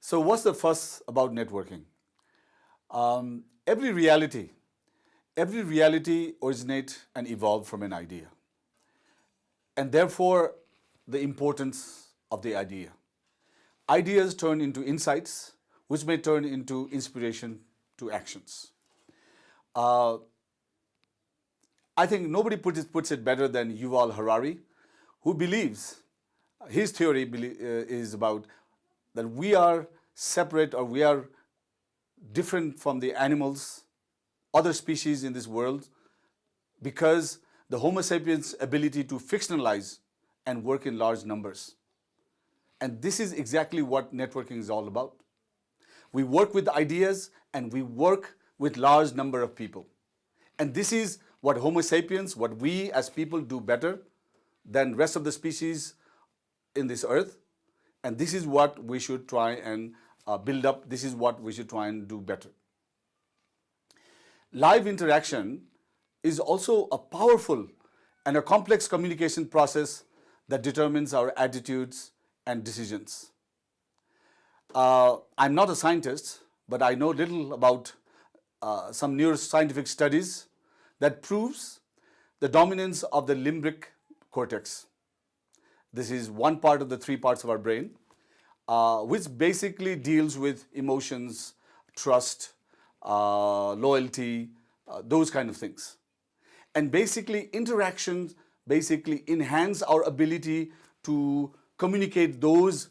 So what's the fuss about networking? Every reality originates and evolves from an idea, and therefore the importance of the idea. Ideas turn into insights, which may turn into inspiration to actions. Uh, I think nobody puts it better than Yuval Harari, who believes his theory is about that we are separate, or we are different from the animals, other species in this world, because the Homo sapiens' ability to fictionalize and work in large numbers. And this is exactly what networking is all about. We work with ideas and we work with large number of people. And this is what Homo sapiens, what we as people do better than rest of the species in this earth. And this is what we should try and build up. This is what we should try and do better. Live interaction is also a powerful and a complex communication process that determines our attitudes and decisions. I'm not a scientist, but I know little about some neuroscientific studies that proves the dominance of the limbic cortex. This is one part of the three parts of our brain, which basically deals with emotions, trust, loyalty, those kind of things. And basically interactions basically enhance our ability to communicate those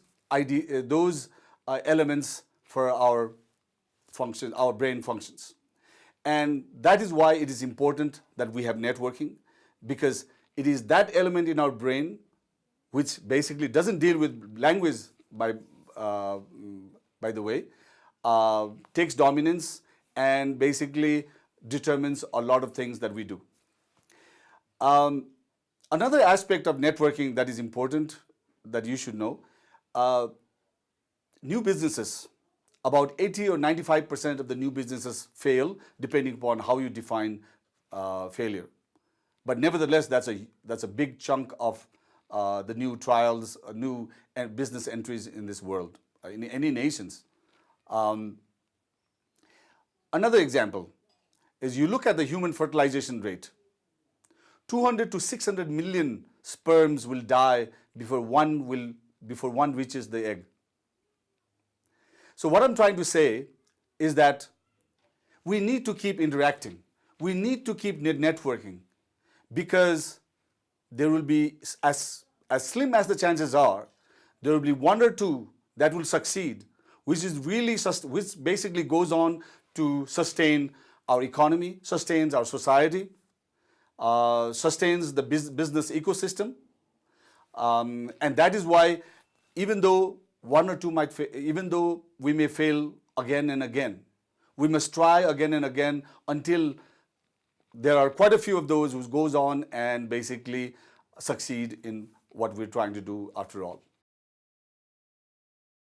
elements for our function, our brain functions. And that is why it is important that we have networking, because it is that element in our brain which basically doesn't deal with language by the way, takes dominance and basically determines a lot of things that we do. Another aspect of networking that is important that you should know, new businesses, about 80 or 95% of the new businesses fail, depending upon how you define failure. But nevertheless, that's a big chunk of the new trials, new business entries in this world, in any nations. Another example is you look at the human fertilization rate. 200 to 600 million sperms will die before one reaches the egg. So what I'm trying to say is that we need to keep interacting. We need to keep networking, because there will be, as slim as the chances are, there will be one or two that will succeed, which basically goes on to sustain our economy, sustains our society, sustains the business ecosystem. And that is why, even though one or two even though we may fail again and again, we must try again and again until there are quite a few of those who goes on and basically succeed in what we're trying to do after all.